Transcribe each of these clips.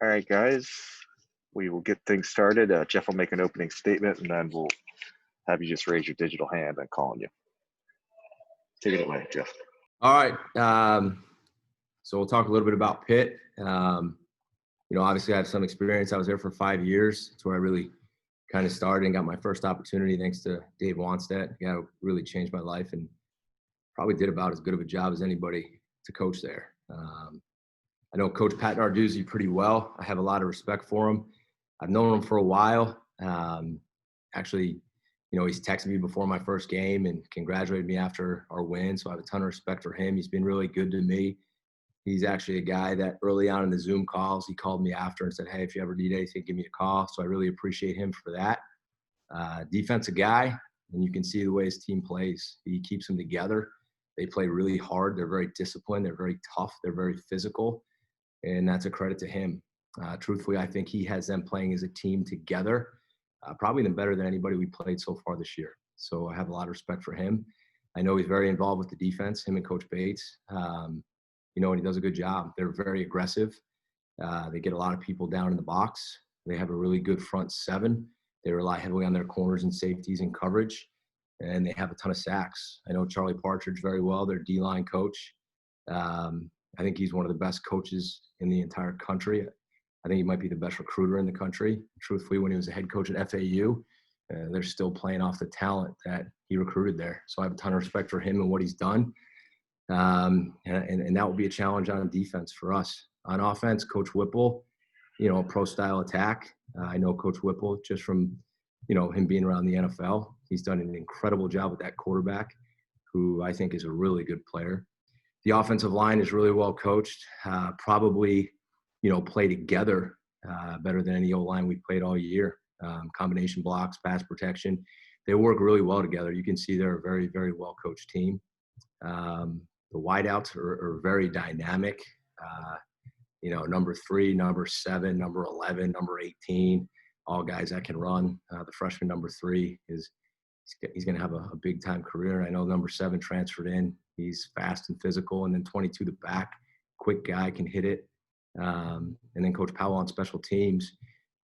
All right, guys, we will get things started. Jeff will make an opening statement, and then we'll have you just raise your digital hand. I'm calling you. Take it away, Jeff. All right. So we'll talk a little bit about Pitt. Obviously I have some experience. I was there for 5 years. It's where I really kind of started and got my first opportunity thanks to Dave Wanstead. Yeah, it really changed my life and probably did about as good of a job as anybody to coach there. I know Coach Pat Doozy pretty well. I have a lot of respect for him. I've known him for a while. Actually, he's texted me before my first game and congratulated me after our win. So I have a ton of respect for him. He's been really good to me. He's actually a guy that early on in the Zoom calls, he called me after and said, hey, if you ever need anything, give me a call. So I really appreciate him for that. Defensive guy, and you can see the way his team plays. He keeps them together. They play really hard. They're very disciplined. They're very tough. They're very physical. And that's a credit to him. Truthfully, I think he has them playing as a team together, probably even better than anybody we played so far this year. So I have a lot of respect for him. I know he's very involved with the defense, him and Coach Bates. And he does a good job. They're very aggressive. They get a lot of people down in the box. They have a really good front seven. They rely heavily on their corners and safeties and coverage, and they have a ton of sacks. I know Charlie Partridge very well, their D-line coach. I think he's one of the best coaches in the entire country. I think he might be the best recruiter in the country. Truthfully, when he was a head coach at FAU, they're still playing off the talent that he recruited there. So I have a ton of respect for him and what he's done. And that will be a challenge on defense for us. On offense, Coach Whipple, a pro-style attack. I know Coach Whipple just from, him being around the NFL. He's done an incredible job with that quarterback, who I think is a really good player. The offensive line is really well coached, probably, play together better than any O-line we've played all year. Combination blocks, pass protection. They work really well together. You can see they're a very, very well-coached team. The wideouts are very dynamic. Number 3, number 7, number 11, number 18, all guys that can run. The freshman number 3 he's going to have a big-time career. I know number 7 transferred in. He's fast and physical, and then 22 the back, quick guy, can hit it. And then Coach Powell on special teams.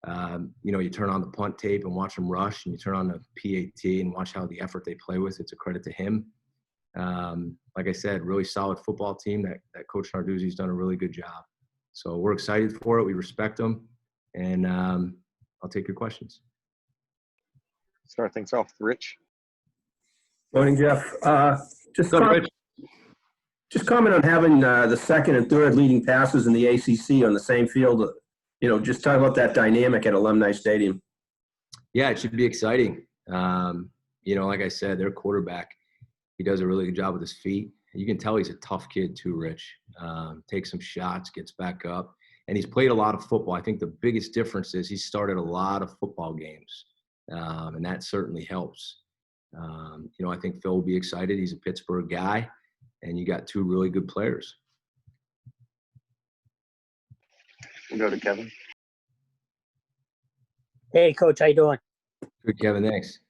You turn on the punt tape and watch him rush, and you turn on the PAT and watch how the effort they play with. It's a credit to him. Like I said, really solid football team that Coach Narduzzi's done a really good job. So we're excited for it. We respect them. And I'll take your questions. Start things off, Rich. Morning, Jeff. What's up, Rich? Just comment on having the second and third leading passes in the ACC on the same field. Just talk about that dynamic at Alumni Stadium. Yeah, it should be exciting. Like I said, their quarterback, he does a really good job with his feet. You can tell he's a tough kid too, Rich. Takes some shots, gets back up, and he's played a lot of football. I think the biggest difference is he started a lot of football games, and that certainly helps. I think Phil will be excited. He's a Pittsburgh guy, and you got 2 really good players. We'll go to Kevin. Hey, Coach, how you doing? Good, Kevin. Thanks.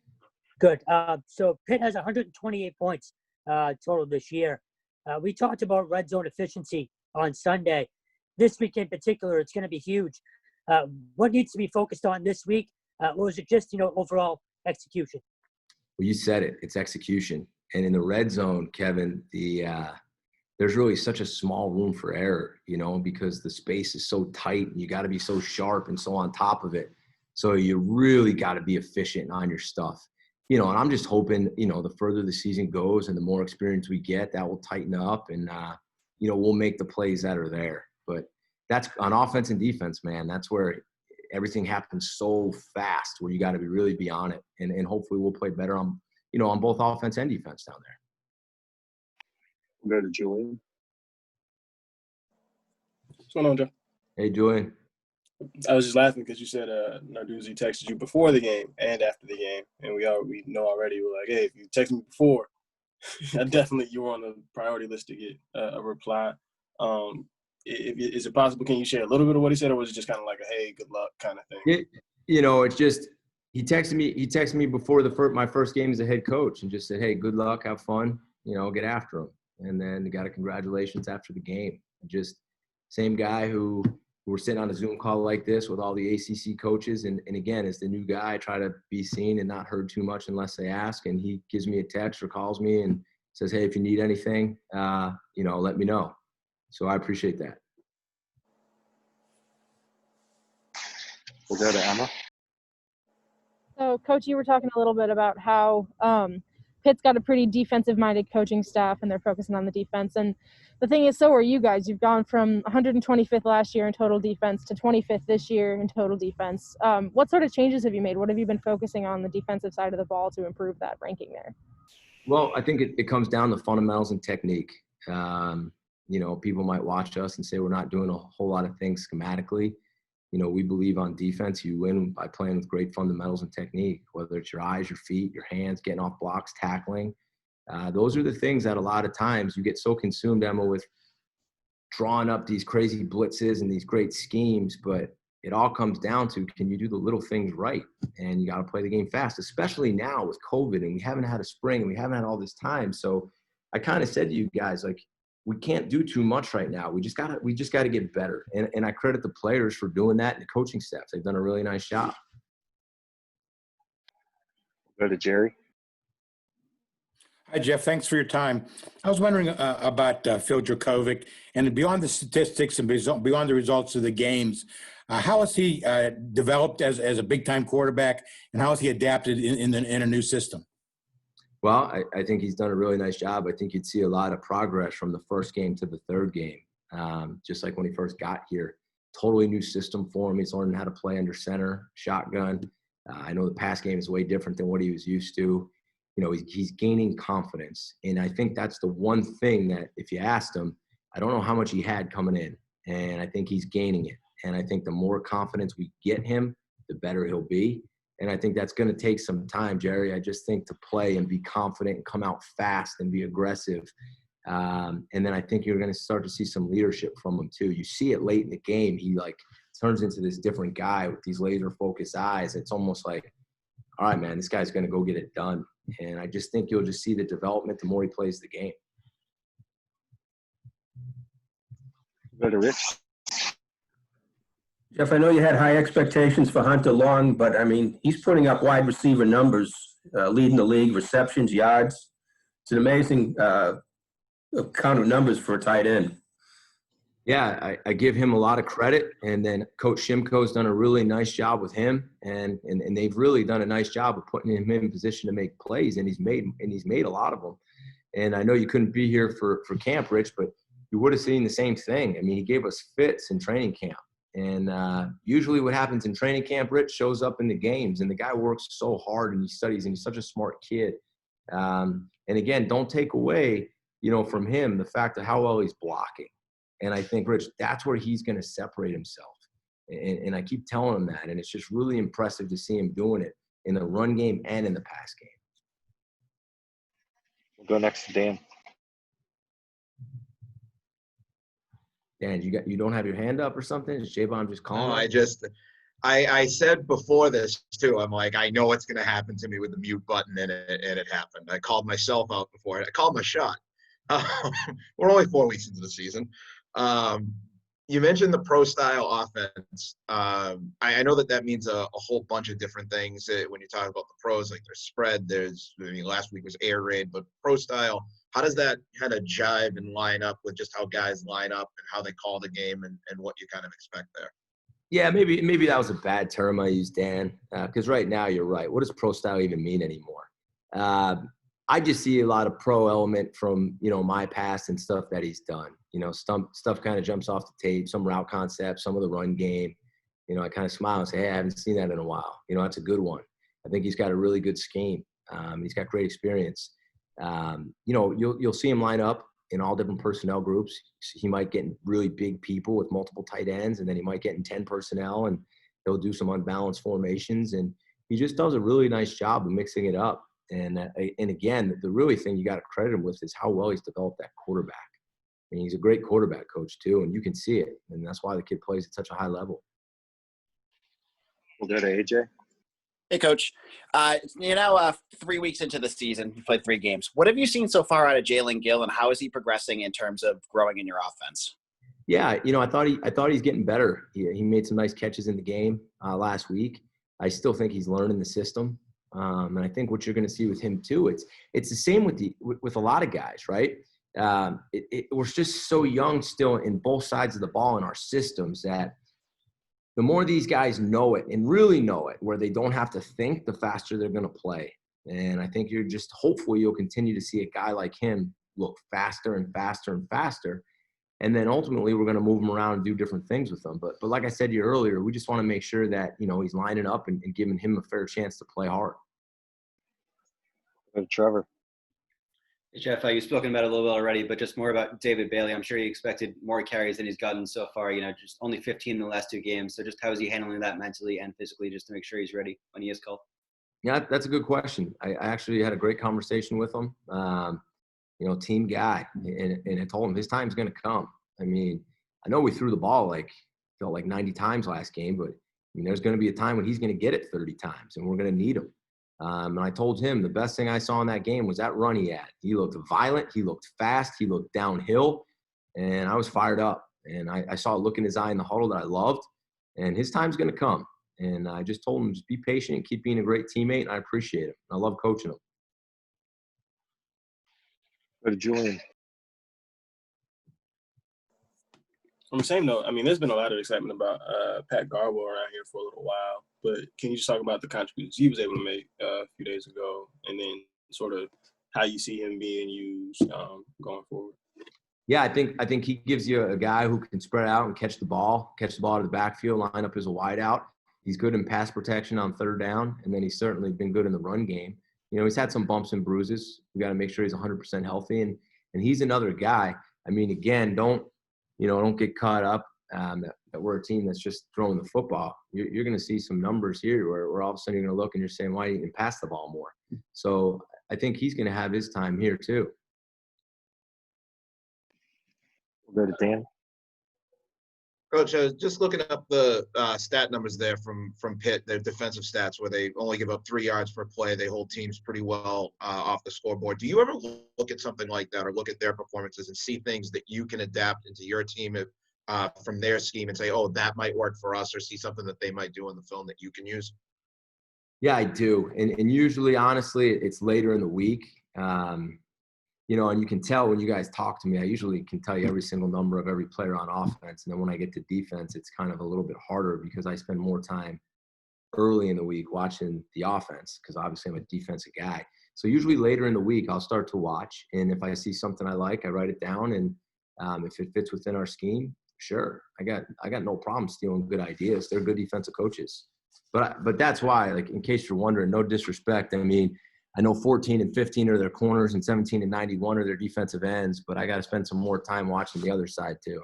Good. So Pitt has 128 points total this year. We talked about red zone efficiency on Sunday. This week in particular, it's going to be huge. What needs to be focused on this week? Or is it just, overall execution? Well, you said it. It's execution. And in the red zone, Kevin, there's really such a small room for error, because the space is so tight and you got to be so sharp and so on top of it. So you really got to be efficient on your stuff. And I'm just hoping, the further the season goes and the more experience we get, that will tighten up and, we'll make the plays that are there. But that's on offense and defense, man. That's where everything happens so fast where you got to really be on it. And hopefully we'll play better on both offense and defense down there. We'll go to Julian. What's going on, Jeff? Hey, Julian. I was just laughing because you said Narduzzi texted you before the game and after the game, and we know already. We're like, hey, if you text me before, you were on the priority list to get a reply. Is it possible? Can you share a little bit of what he said, or was it just kind of like a hey, good luck kind of thing? It's just he texted me before my first game as a head coach and just said, hey, good luck, have fun, get after him, and then got a congratulations after the game. Just same guy who we're sitting on a Zoom call like this with all the ACC coaches. And again, as the new guy, I try to be seen and not heard too much unless they ask. And he gives me a text or calls me and says, hey, if you need anything, let me know. So I appreciate that. We'll go to Emma. So, Coach, you were talking a little bit about how Pitt's got a pretty defensive-minded coaching staff, and they're focusing on the defense. And the thing is, so are you guys. You've gone from 125th last year in total defense to 25th this year in total defense. What sort of changes have you made? What have you been focusing on the defensive side of the ball to improve that ranking there? Well, I think it comes down to fundamentals and technique. People might watch us and say we're not doing a whole lot of things schematically. We believe on defense, you win by playing with great fundamentals and technique, whether it's your eyes, your feet, your hands, getting off blocks, tackling. Those are the things that a lot of times you get so consumed, Emma, with drawing up these crazy blitzes and these great schemes, but it all comes down to, can you do the little things right? And you got to play the game fast, especially now with COVID, and we haven't had a spring and we haven't had all this time. So I kind of said to you guys, like, we can't do too much right now. We just gotta get better. And I credit the players for doing that and the coaching staff. They've done a really nice job. Go to Jerry. Hi, Jeff. Thanks for your time. I was wondering about Phil Jagr, and beyond the statistics and beyond the results of the games, how has he developed as a big-time quarterback, and how has he adapted in a new system? Well, I think he's done a really nice job. I think you'd see a lot of progress from the first game to the third game, just like when he first got here. Totally new system for him. He's learning how to play under center, shotgun. I know the pass game is way different than what he was used to. He's gaining confidence. And I think that's the one thing that if you asked him, I don't know how much he had coming in. And I think he's gaining it. And I think the more confidence we get him, the better he'll be. And I think that's going to take some time, Jerry. I just think to play and be confident and come out fast and be aggressive. And then I think you're going to start to see some leadership from him too. You see it late in the game. He turns into this different guy with these laser focused eyes. It's almost like, all right, man, this guy's going to go get it done. And I just think you'll just see the development the more he plays the game. Go to Rich. Jeff, I know you had high expectations for Hunter Long, but I mean, he's putting up wide receiver numbers, leading the league, receptions, yards. It's an amazing count of numbers for a tight end. Yeah, I give him a lot of credit, and then Coach Shimko's done a really nice job with him, and they've really done a nice job of putting him in position to make plays, and he's made a lot of them. And I know you couldn't be here for camp, Rich, but you would have seen the same thing. I mean, he gave us fits in training camp. And usually what happens in training camp, Rich, shows up in the games. And the guy works so hard and he studies and he's such a smart kid. And again, don't take away, from him the fact of how well he's blocking. And I think, Rich, that's where he's going to separate himself. And I keep telling him that. And it's just really impressive to see him doing it in the run game and in the pass game. We'll go next to Dan. Dan, you don't have your hand up or something? Is J-Bomb just calling? No, I said before this too, I'm like, I know what's going to happen to me with the mute button, and it happened. I called myself out before. I called my shot. We're only 4 weeks into the season. You mentioned the pro style offense. I know that means a whole bunch of different things when you talk about the pros, like there's spread, last week was air raid, but pro style, how does that kind of jive and line up with just how guys line up and how they call the game and what you kind of expect there? Yeah, maybe that was a bad term I used, Dan, because right now you're right. What does pro style even mean anymore? I just see a lot of pro element from, my past and stuff that he's done. Stuff kind of jumps off the tape, some route concepts, some of the run game. I kind of smile and say, hey, I haven't seen that in a while. That's a good one. I think he's got a really good scheme. He's got great experience. You'll see him line up in all different personnel groups. He might get in really big people with multiple tight ends, and then he might get in 10 personnel, and he'll do some unbalanced formations. And he just does a really nice job of mixing it up. And again, the really thing you got to credit him with is how well he's developed that quarterback. And he's a great quarterback coach too, and you can see it. And that's why the kid plays at such a high level. We'll go to AJ. Hey, Coach. 3 weeks into the season. You played 3 games. What have you seen so far out of Jaylengill, and how is he progressing in terms of growing in your offense? Yeah, I thought he's getting better. He made some nice catches in the game last week. I still think he's learning the system, and I think what you're going to see with him too. It's the same with a lot of guys, right? We're just so young still in both sides of the ball in our systems that the more these guys know it and really know it, where they don't have to think, the faster they're going to play. And I think hopefully you'll continue to see a guy like him look faster and faster and faster. And then ultimately we're going to move him around and do different things with him. But like I said to you earlier, we just want to make sure that, he's lining up and giving him a fair chance to play hard. Trevor. Hey, Jeff, you've spoken about it a little bit already, but just more about David Bailey. I'm sure you expected more carries than he's gotten so far, just only 15 in the last 2 games. So just how is he handling that mentally and physically just to make sure he's ready when he is called? Yeah, that's a good question. I actually had a great conversation with him. Team guy, and I told him his time's going to come. I mean, I know we threw the ball felt like 90 times last game, but there's going to be a time when he's going to get it 30 times, and we're going to need him. And I told him the best thing I saw in that game was that run he had. He looked violent, he looked fast, he looked downhill, and I was fired up. And I saw a look in his eye in the huddle that I loved, and his time's going to come. And I just told him, just be patient, keep being a great teammate, and I appreciate it. I love coaching him. Go to Julian. On the same note, there's been a lot of excitement about Pat Gargano around here for a little while, but can you just talk about the contributions he was able to make a few days ago, and then sort of how you see him being used going forward? Yeah, I think he gives you a guy who can spread out and catch the ball out of the backfield, line up as a wide out. He's good in pass protection on third down, and then he's certainly been good in the run game. He's had some bumps and bruises. We got to make sure he's 100% healthy, and he's another guy. Again, don't get caught up that we're a team that's just throwing the football. You're going to see some numbers here where all of a sudden you're going to look and you're saying, why didn't you pass the ball more? So I think he's going to have his time here too. We'll go to Dan. Coach, I was just looking up the stat numbers there from Pitt, their defensive stats, where they only give up 3 yards per play. They hold teams pretty well off the scoreboard. Do you ever look at something like that or look at their performances and see things that you can adapt into your team from their scheme and say, oh, that might work for us, or see something that they might do in the film that you can use? Yeah, I do. And usually, honestly, it's later in the week. And you can tell when you guys talk to me, I usually can tell you every single number of every player on offense. And then when I get to defense, it's kind of a little bit harder because I spend more time early in the week watching the offense because obviously I'm a defensive guy. So usually later in the week, I'll start to watch. And if I see something I like, I write it down. And if it fits within our scheme, sure. I got no problem stealing good ideas. They're good defensive coaches. But that's why, in case you're wondering, no disrespect. I know 14 and 15 are their corners and 17 and 91 are their defensive ends, but I got to spend some more time watching the other side too.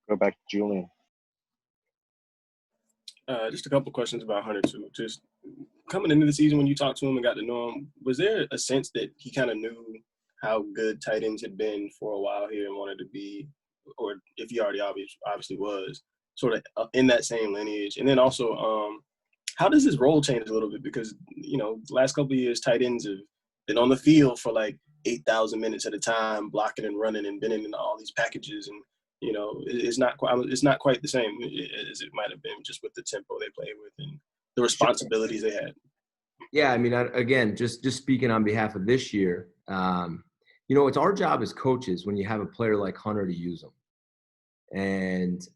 Go back to Julian. Just a couple of questions about Hunter too. Just coming into the season when you talked to him and got to know him, was there a sense that he kind of knew how good tight ends had been for a while here and wanted to be, or if he already obviously was, sort of in that same lineage? And then also, how does his role change a little bit? Because, the last couple of years, tight ends have been on the field for 8,000 minutes at a time, blocking and running and bending in all these packages. And, it's not quite the same as it might have been just with the tempo they played with and the responsibilities they had. Yeah, again, just speaking on behalf of this year, it's our job as coaches when you have a player like Hunter to use them. And,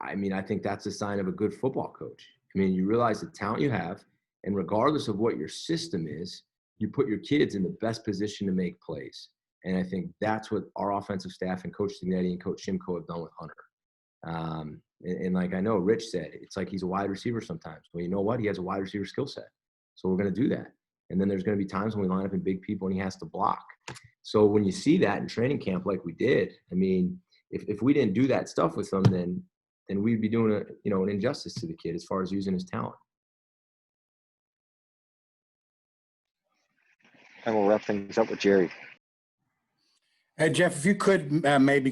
I think that's a sign of a good football coach. You realize the talent you have, and regardless of what your system is, you put your kids in the best position to make plays. And I think that's what our offensive staff and Coach Signetti and Coach Shimko have done with Hunter. And like I know Rich said, it's like he's a wide receiver sometimes. Well, you know what? He has a wide receiver skill set. So we're going to do that. And then there's going to be times when we line up in big people and he has to block. So when you see that in training camp like we did, if we didn't do that stuff with him, then we'd be doing an injustice to the kid as far as using his talent. And we'll wrap things up with Jerry. Hey, Jeff, if you could,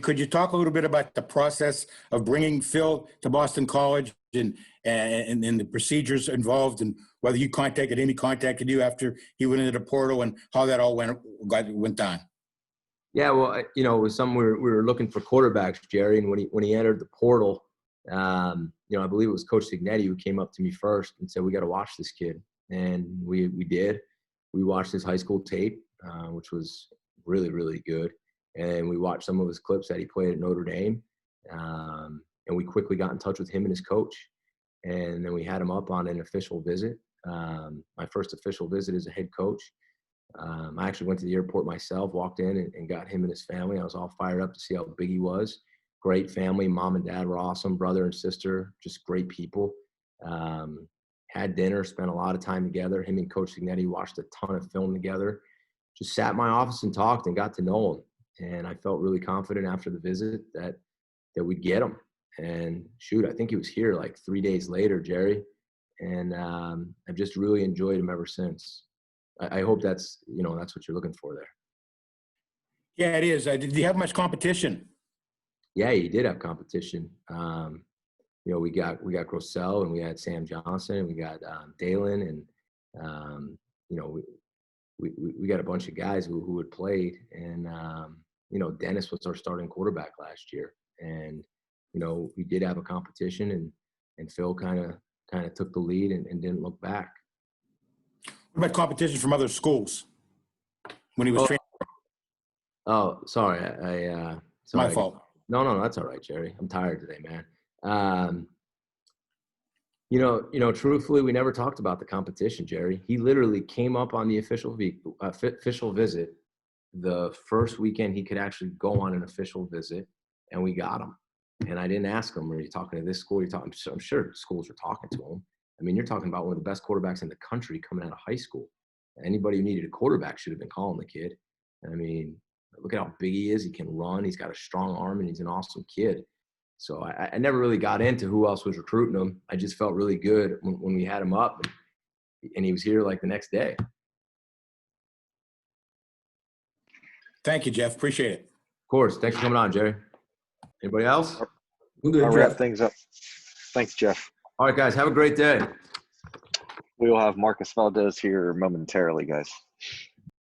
could you talk a little bit about the process of bringing Phil to Boston College and the procedures involved, and whether he contacted you after he went into the portal and how that all went on? Yeah, well, it was something we were looking for quarterbacks, Jerry, and when he entered the portal, I believe it was Coach Signetti who came up to me first and said, "We got to watch this kid," and we did. We watched his high school tape, which was really, really good, and we watched some of his clips that he played at Notre Dame, and we quickly got in touch with him and his coach, and then we had him up on an official visit. My first official visit as a head coach. I actually went to the airport myself, walked in and got him and his family. I was all fired up to see how big he was. Great family. Mom and dad were awesome. Brother and sister, just great people. Had dinner, spent a lot of time together. Him and Coach Signetti watched a ton of film together. Just sat in my office and talked and got to know him. And I felt really confident after the visit that we'd get him. And shoot, I think he was here like 3 days later, Jerry. And I've just really enjoyed him ever since. I hope that's what you're looking for there. Yeah, it is. Did you have much competition? Yeah, he did have competition. We got Grossell, and we had Sam Johnson, and we got Dalen, and we got a bunch of guys who had played, and Dennis was our starting quarterback last year, and we did have a competition, and Phil kind of took the lead and didn't look back. What about competition from other schools when he was training? Oh, sorry. My fault. No, that's all right, Jerry. I'm tired today, man. Truthfully, we never talked about the competition, Jerry. He literally came up on the official visit the first weekend he could actually go on an official visit, and we got him. And I didn't ask him, are you talking to this school? I'm sure schools were talking to him. I mean, you're talking about one of the best quarterbacks in the country coming out of high school. Anybody who needed a quarterback should have been calling the kid. I mean, look at how big he is. He can run. He's got a strong arm, and he's an awesome kid. So I never really got into who else was recruiting him. I just felt really good when we had him up, and he was here like the next day. Thank you, Jeff. Appreciate it. Of course. Thanks for coming on, Jerry. Anybody else? Good, I'll wrap things up. Thanks, Jeff. All right, guys. Have a great day. We will have Marcus Valdez here momentarily, guys.